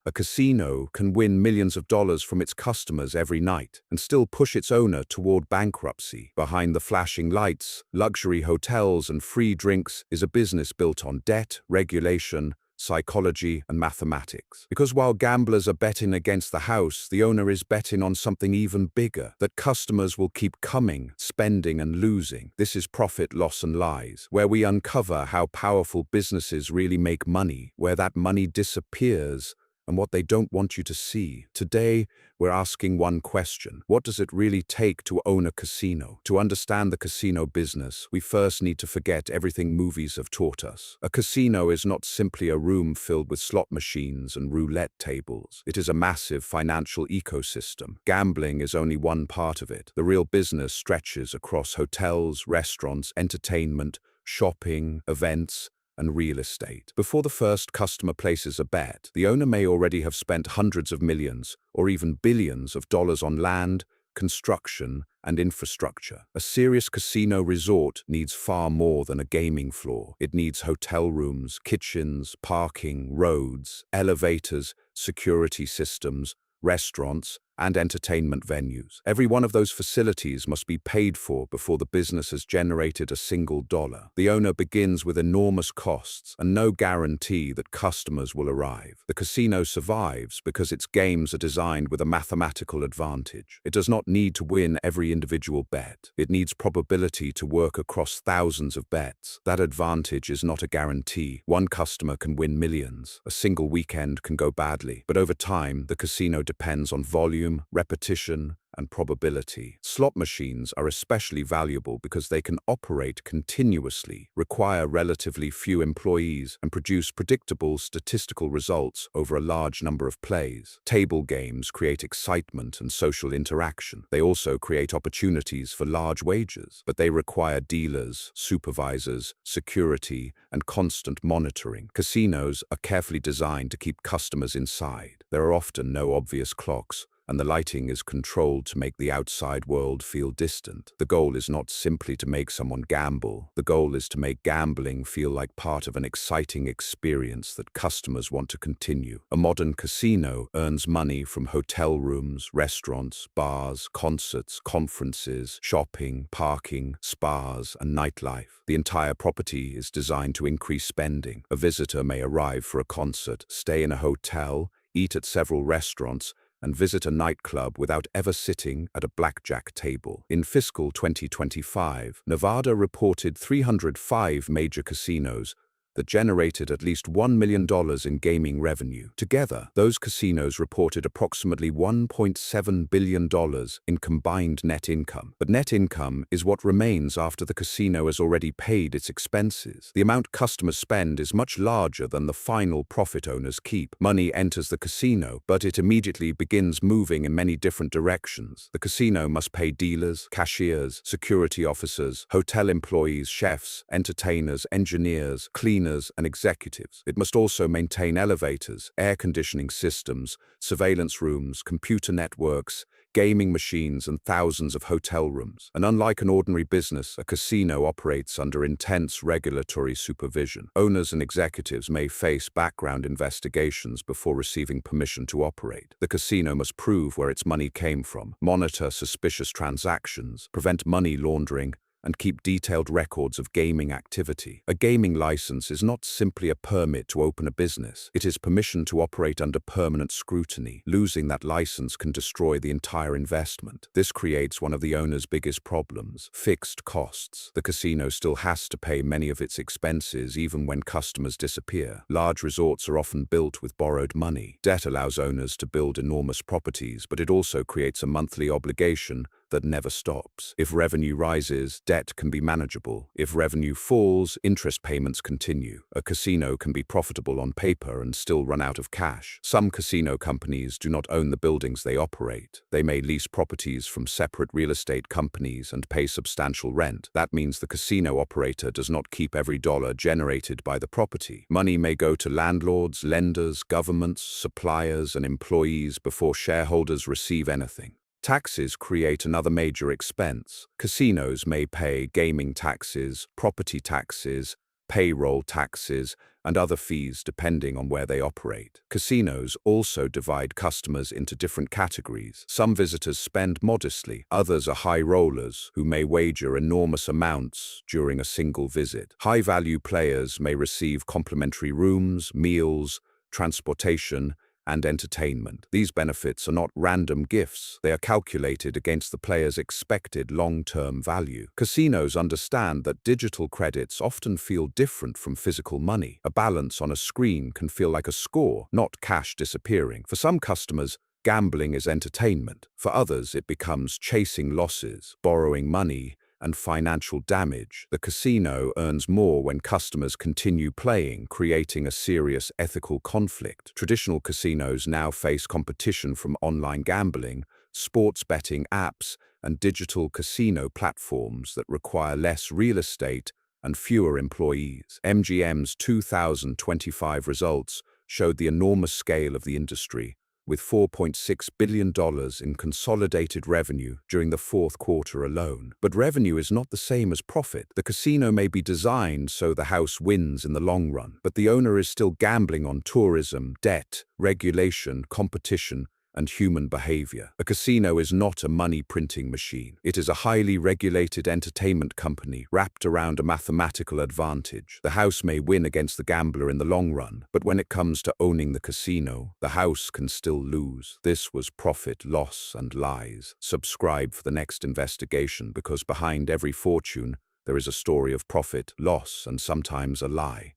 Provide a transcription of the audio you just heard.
A casino can win millions of dollars from its customers every night and still push its owner toward bankruptcy. Behind the flashing lights, luxury hotels, and free drinks is a business built on debt, regulation, psychology, and mathematics. Because while gamblers are betting against the house, the owner is betting on something even bigger, that customers will keep coming, spending, and losing. This is Profit, Loss, and Lies, where we uncover how powerful businesses really make money, where that money disappears, and what they don't want you to see. Today, we're asking one question. What does it really take to own a casino? To understand the casino business, we first need to forget everything movies have taught us. A casino is not simply a room filled with slot machines and roulette tables. It is a massive financial ecosystem. Gambling is only one part of it. The real business stretches across hotels, restaurants, entertainment, shopping, events, and real estate. Before the first customer places a bet, the owner may already have spent hundreds of millions or even billions of dollars on land, construction, and infrastructure. A serious casino resort needs far more than a gaming floor. It needs hotel rooms, kitchens, parking, roads, elevators, security systems, restaurants, and entertainment venues. Every one of those facilities must be paid for before the business has generated a single dollar. The owner begins with enormous costs and no guarantee that customers will arrive. The casino survives because its games are designed with a mathematical advantage. It does not need to win every individual bet. It needs probability to work across thousands of bets. That advantage is not a guarantee. One customer can win millions. A single weekend can go badly. But over time, the casino depends on volume, repetition, and probability. Slot machines are especially valuable because they can operate continuously, require relatively few employees, and produce predictable statistical results over a large number of plays. Table games create excitement and social interaction. They also create opportunities for large wagers, but they require dealers, supervisors, security, and constant monitoring. Casinos are carefully designed to keep customers inside. There are often no obvious clocks, and the lighting is controlled to make the outside world feel distant. The goal is not simply to make someone gamble. The goal is to make gambling feel like part of an exciting experience that customers want to continue. A modern casino earns money from hotel rooms, restaurants, bars, concerts, conferences, shopping, parking, spas, and nightlife. The entire property is designed to increase spending. A visitor may arrive for a concert, stay in a hotel, eat at several restaurants, and visit a nightclub without ever sitting at a blackjack table. In fiscal 2025, Nevada reported 305 major casinos that generated at least $1 million in gaming revenue. Together, those casinos reported approximately $1.7 billion in combined net income. But net income is what remains after the casino has already paid its expenses. The amount customers spend is much larger than the final profit owners keep. Money enters the casino, but it immediately begins moving in many different directions. The casino must pay dealers, cashiers, security officers, hotel employees, chefs, entertainers, engineers, cleaners, and executives. It must also maintain elevators, air conditioning systems, surveillance rooms, computer networks, gaming machines, and thousands of hotel rooms. And unlike an ordinary business, a casino operates under intense regulatory supervision. Owners and executives may face background investigations before receiving permission to operate. The casino must prove where its money came from, monitor suspicious transactions, prevent money laundering, and keep detailed records of gaming activity. A gaming license is not simply a permit to open a business. It is permission to operate under permanent scrutiny. Losing that license can destroy the entire investment. This creates one of the owner's biggest problems: fixed costs. The casino still has to pay many of its expenses even when customers disappear. Large resorts are often built with borrowed money. Debt allows owners to build enormous properties, but it also creates a monthly obligation that never stops. If revenue rises, debt can be manageable. If revenue falls, interest payments continue. A casino can be profitable on paper and still run out of cash. Some casino companies do not own the buildings they operate. They may lease properties from separate real estate companies and pay substantial rent. That means the casino operator does not keep every dollar generated by the property. Money may go to landlords, lenders, governments, suppliers, and employees before shareholders receive anything. Taxes create another major expense. Casinos may pay gaming taxes, property taxes, payroll taxes, and other fees depending on where they operate. Casinos also divide customers into different categories. Some visitors spend modestly, others are high rollers who may wager enormous amounts during a single visit. High-value players may receive complimentary rooms, meals, transportation, and entertainment. These benefits are not random gifts. They are calculated against the player's expected long-term value. Casinos understand that digital credits often feel different from physical money. A balance on a screen can feel like a score, not cash disappearing. For some customers, gambling is entertainment. For others, it becomes chasing losses, borrowing money, and financial damage. The casino earns more when customers continue playing, creating a serious ethical conflict. Traditional casinos now face competition from online gambling, sports betting apps, and digital casino platforms that require less real estate and fewer employees. MGM's 2025 results showed the enormous scale of the industry, with $4.6 billion in consolidated revenue during the fourth quarter alone. But revenue is not the same as profit. The casino may be designed so the house wins in the long run, but the owner is still gambling on tourism, debt, regulation, competition, and human behavior. A casino is not a money-printing machine. It is a highly regulated entertainment company wrapped around a mathematical advantage. The house may win against the gambler in the long run, but when it comes to owning the casino, the house can still lose. This was Profit, Loss, and Lies. Subscribe for the next investigation, because behind every fortune, there is a story of profit, loss, and sometimes a lie.